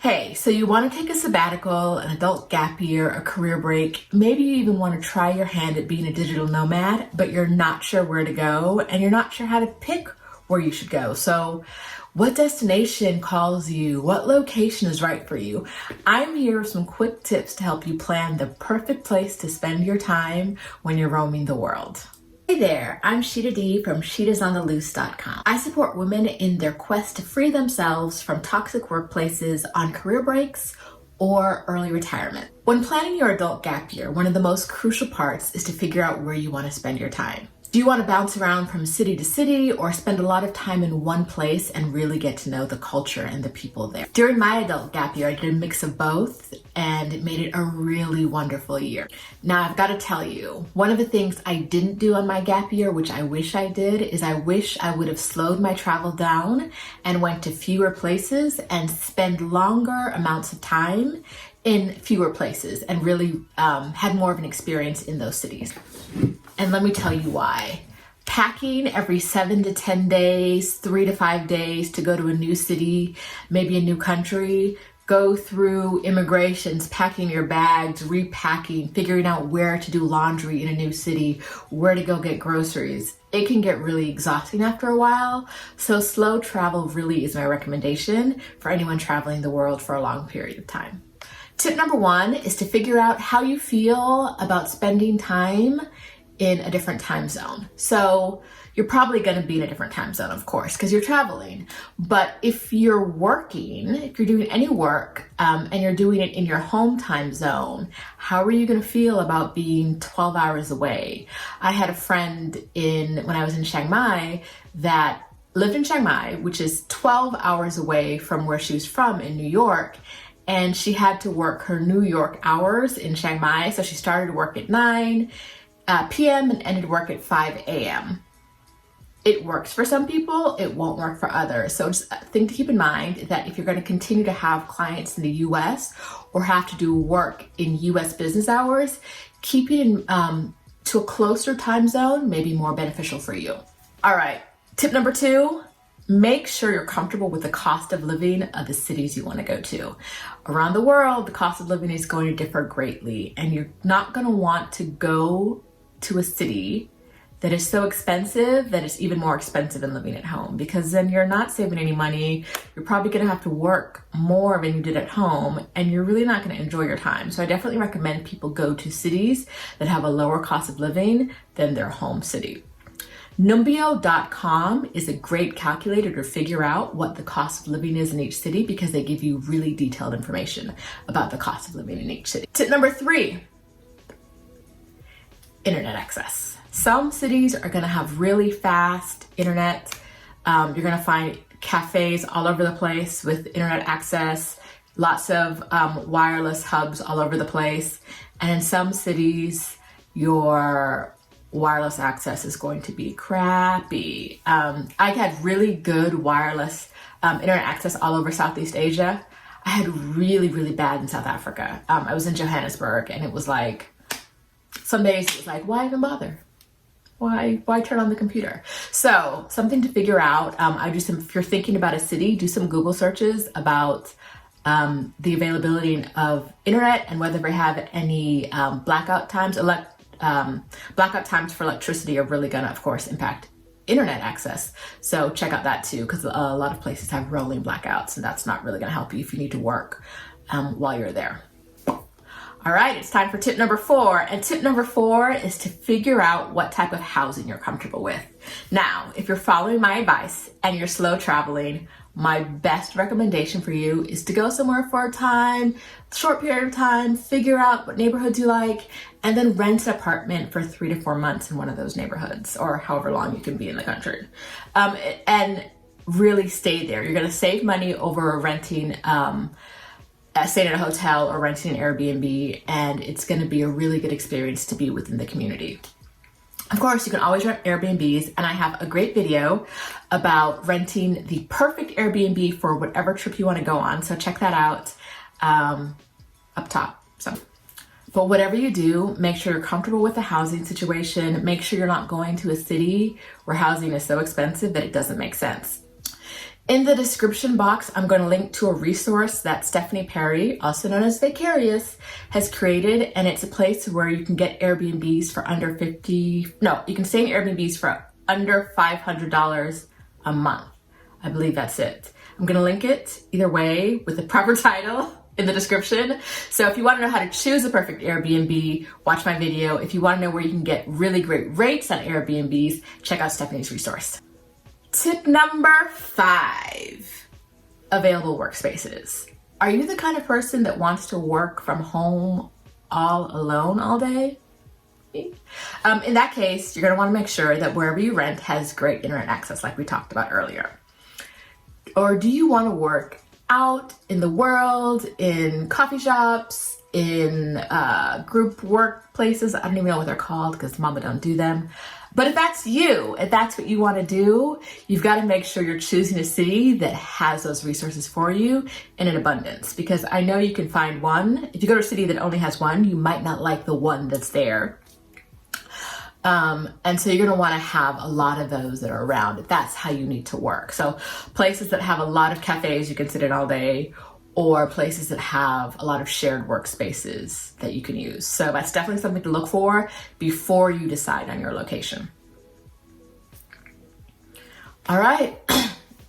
Hey, so you want to take a sabbatical, an adult gap year, a career break. Maybe you even want to try your hand at being a digital nomad, but you're not sure where to go and you're not sure how to pick where you should go. So what destination calls you? What location is right for you? I'm here with some quick tips to help you plan the perfect place to spend your time when you're roaming the world. Hey there, I'm Sheeta D from sheetasontheloose.com. I support women in their quest to free themselves from toxic workplaces on career breaks or early retirement. When planning your adult gap year, one of the most crucial parts is to figure out where you want to spend your time. Do you want to bounce around from city to city or spend a lot of time in one place and really get to know the culture and the people there? During my adult gap year, I did a mix of both and it made it a really wonderful year. Now, I've got to tell you, one of the things I didn't do on my gap year, which I wish I did, is I wish I would have slowed my travel down and went to fewer places and spend longer amounts of time in fewer places and really had more of an experience in those cities. And let me tell you why. Packing every 7 to 10 days, 3 to 5 days to go to a new city, maybe a new country, go through immigrations, packing your bags, repacking, figuring out where to do laundry in a new city, where to go get groceries. It can get really exhausting after a while. So slow travel really is my recommendation for anyone traveling the world for a long period of time. Tip number 1 is to figure out how you feel about spending time in a different time zone. So you're probably going to be in a different time zone, of course, because you're traveling. But if you're working, if you're doing any work and you're doing it in your home time zone, how are you going to feel about being 12 hours away? I had a friend when I was in Chiang Mai that lived in Chiang Mai, which is 12 hours away from where she was from in New York. And she had to work her New York hours in Chiang Mai. So she started work at 9 p.m. and ended work at 5 a.m. It works for some people, it won't work for others. So just a thing to keep in mind is that if you're going to continue to have clients in the US or have to do work in US business hours, keeping to a closer time zone may be more beneficial for you. All right, tip number 2. Make sure you're comfortable with the cost of living of the cities you want to go to. Around the world, the cost of living is going to differ greatly, and you're not going to want to go to a city that is so expensive that it's even more expensive than living at home, because then you're not saving any money. You're probably going to have to work more than you did at home, and you're really not going to enjoy your time. So I definitely recommend people go to cities that have a lower cost of living than their home city. Numbeo.com is a great calculator to figure out what the cost of living is in each city because they give you really detailed information about the cost of living in each city. Tip number 3, internet access. Some cities are going to have really fast internet. You're going to find cafes all over the place with internet access, lots of wireless hubs all over the place. And in some cities, your wireless access is going to be crappy. I had really good wireless internet access all over Southeast Asia. I had really, really bad in South Africa. I was in Johannesburg and it was like, some days it was like, why even bother? Why turn on the computer? So something to figure out. If you're thinking about a city, do some Google searches about the availability of internet and whether they have any blackout times. Blackout times for electricity are really gonna, of course, impact internet access. So check out that too, because a lot of places have rolling blackouts and that's not really gonna help you if you need to work while you're there. All right, it's time for tip number 4. And tip number 4 is to figure out what type of housing you're comfortable with. Now, if you're following my advice and you're slow traveling, my best recommendation for you is to go somewhere for a time, short period of time, figure out what neighborhoods you like, and then rent an apartment for 3 to 4 months in one of those neighborhoods or however long you can be in the country. And really stay there. You're gonna save money over renting, staying at a hotel or renting an Airbnb, and it's gonna be a really good experience to be within the community. Of course, you can always rent Airbnbs, and I have a great video about renting the perfect Airbnb for whatever trip you want to go on. So check that out up top. But whatever you do, make sure you're comfortable with the housing situation. Make sure you're not going to a city where housing is so expensive that it doesn't make sense. In the description box, I'm going to link to a resource that Stephanie Perry, also known as Vicarious, has created, and it's a place where you can get Airbnbs for under you can stay in Airbnbs for under $500 a month. I believe that's it. I'm going to link it either way with the proper title in the description. So if you want to know how to choose a perfect Airbnb, watch my video. If you want to know where you can get really great rates on Airbnbs, check out Stephanie's resource. Tip number 5, available workspaces. Are you the kind of person that wants to work from home all alone all day? In that case, you're going to want to make sure that wherever you rent has great internet access like we talked about earlier. Or do you want to work out in the world, in coffee shops, in group workplaces? I don't even know what they're called because mama don't do them. But if that's you, if that's what you want to do, you've got to make sure you're choosing a city that has those resources for you in an abundance. Because I know you can find one. If you go to a city that only has one, you might not like the one that's there. And so you're going to want to have a lot of those that are around if that's how you need to work. So places that have a lot of cafes you can sit in all day, or places that have a lot of shared workspaces that you can use. So that's definitely something to look for before you decide on your location. All right,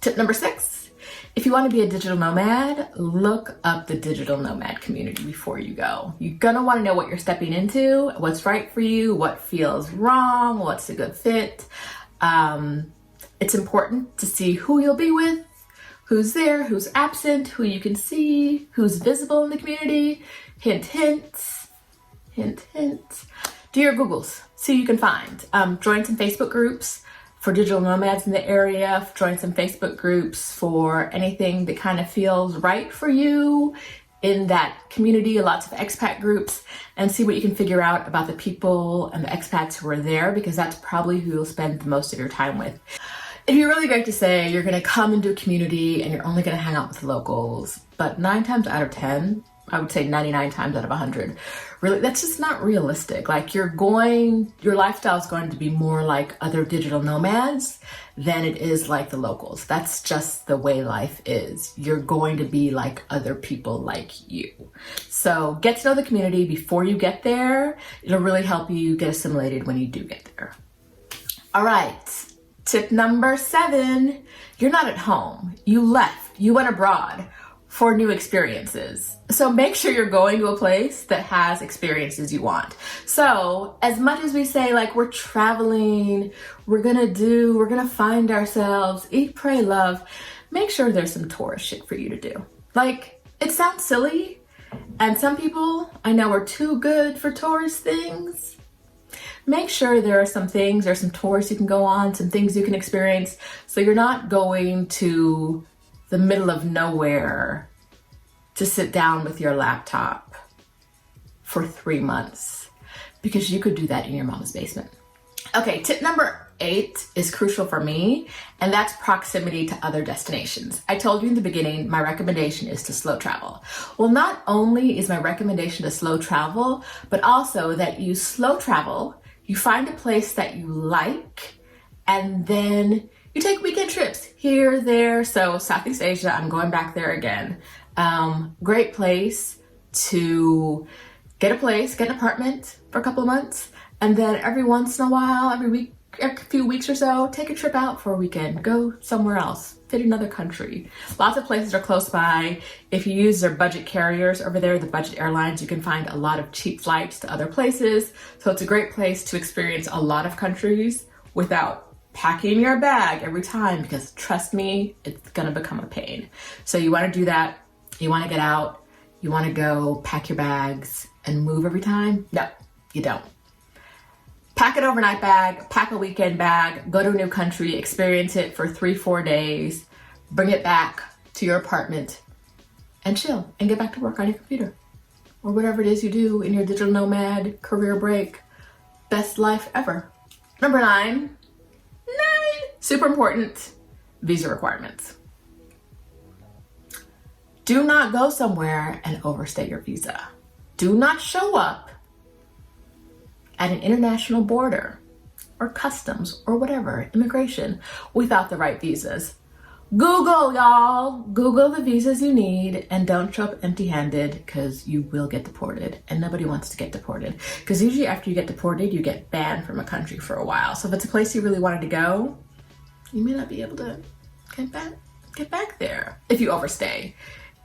tip number 6. If you want to be a digital nomad, look up the digital nomad community before you go. You're gonna want to know what you're stepping into, what's right for you, what feels wrong, what's a good fit. It's important to see who you'll be with, who's there, who's absent, who you can see, who's visible in the community. Hint, hint, hint, hint. Do your Googles, see who you can find. Join some Facebook groups for digital nomads in the area. Join some Facebook groups for anything that kind of feels right for you in that community, lots of expat groups, and see what you can figure out about the people and the expats who are there, because that's probably who you'll spend the most of your time with. It'd be really great to say you're going to come into a community and you're only going to hang out with locals, but 9 times out of 10, I would say 99 times out of 100, really, that's just not realistic. Like your lifestyle is going to be more like other digital nomads than it is like the locals. That's just the way life is. You're going to be like other people like you. So get to know the community before you get there. It'll really help you get assimilated when you do get there. All right. Tip number 7, you're not at home. You left, you went abroad for new experiences. So make sure you're going to a place that has experiences you want. So as much as we say like we're traveling, we're gonna find ourselves, eat, pray, love, make sure there's some tourist shit for you to do. Like, it sounds silly, and some people I know are too good for tourist things. Make sure there's some tours you can go on, some things you can experience, so you're not going to the middle of nowhere to sit down with your laptop for 3 months, because you could do that in your mom's basement. Okay, tip number 8 is crucial for me, and that's proximity to other destinations. I told you in the beginning, my recommendation is to slow travel. Well, not only is my recommendation to slow travel, but also that you slow travel, you find a place that you like, and then you take weekend trips here, there. So Southeast Asia, I'm going back there again. Great place to get an apartment for a couple of months, and then every once in a while, every few weeks or so, take a trip out for a weekend, go somewhere else, fit another country. Lots of places are close by. If you use their budget carriers over there, the budget airlines, you can find a lot of cheap flights to other places. So it's a great place to experience a lot of countries without packing your bag every time, because trust me, it's gonna become a pain. So you wanna do that. You wanna get out. You wanna go pack your bags and move every time? No, you don't. Pack an overnight bag, pack a weekend bag, go to a new country, experience it for 3-4 days, bring it back to your apartment and chill and get back to work on your computer or whatever it is you do in your digital nomad career break. Best life ever. Number 9, super important, visa requirements. Do not go somewhere and overstay your visa. Do not show up at an international border or customs or whatever, immigration, without the right visas. Google, y'all. Google the visas you need and don't show up empty-handed because you will get deported and nobody wants to get deported. Because usually after you get deported, you get banned from a country for a while. So if it's a place you really wanted to go, you may not be able to get back there if you overstay.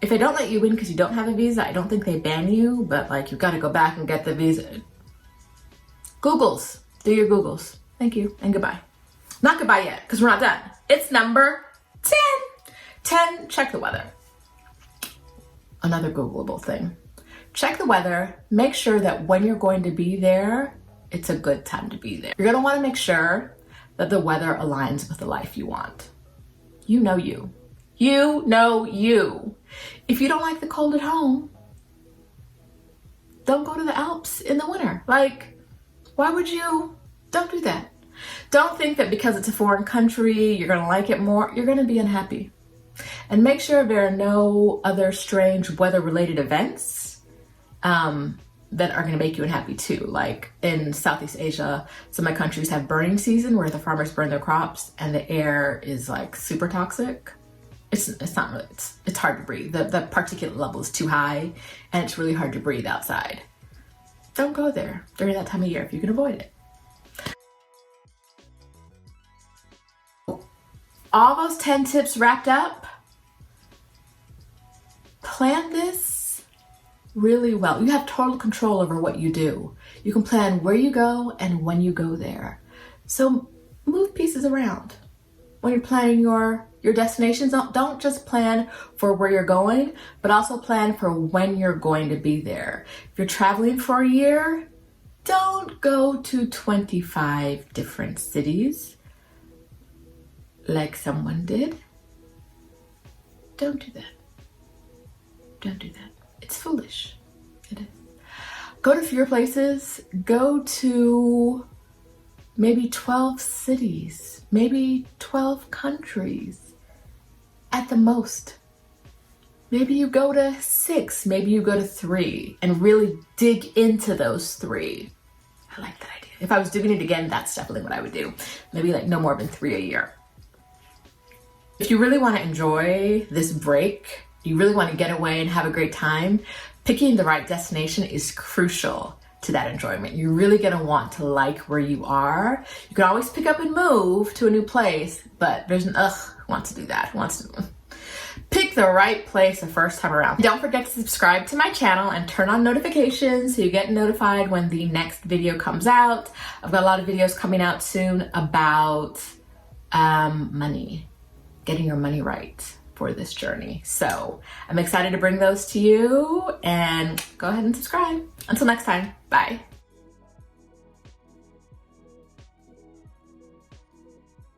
If they don't let you in because you don't have a visa, I don't think they ban you, but like you've got to go back and get the visa. Googles, do your Googles. Thank you and goodbye. Not goodbye yet because we're not done. It's number 10, check the weather. Another Googleable thing. Check the weather, make sure that when you're going to be there, it's a good time to be there. You're gonna wanna make sure that the weather aligns with the life you want. You know you. You know you. If you don't like the cold at home, don't go to the Alps in the winter. Like, why would you? Don't do that. Don't think that because it's a foreign country, you're gonna like it more. You're gonna be unhappy. And make sure there are no other strange weather-related events that are gonna make you unhappy too. Like in Southeast Asia, some of my countries have burning season where the farmers burn their crops and the air is like super toxic. It's not really, it's hard to breathe. The particulate level is too high and it's really hard to breathe outside. Don't go there during that time of year if you can avoid it. All those 10 tips wrapped up. Plan this really well. You have total control over what you do. You can plan where you go and when you go there. So move pieces around. When you're planning your destinations, don't just plan for where you're going, but also plan for when you're going to be there. If you're traveling for a year, don't go to 25 different cities like someone did. Don't do that. Don't do that. It's foolish. It is. Go to fewer places. Go to maybe 12 cities, maybe 12 countries at the most. Maybe you go to 6, maybe you go to 3 and really dig into those 3. I like that idea. If I was doing it again, that's definitely what I would do. Maybe like no more than 3 a year. If you really want to enjoy this break, you really want to get away and have a great time, picking the right destination is crucial to that enjoyment. You're really going to want to like where you are. You can always pick up and move to a new place, but there's an who wants to do that? Who wants to pick the right place the first time around. Don't forget to subscribe to my channel and turn on notifications so you get notified when the next video comes out. I've got a lot of videos coming out soon about money, getting your money right for this journey. So I'm excited to bring those to you, and go ahead and subscribe. Until next time, bye.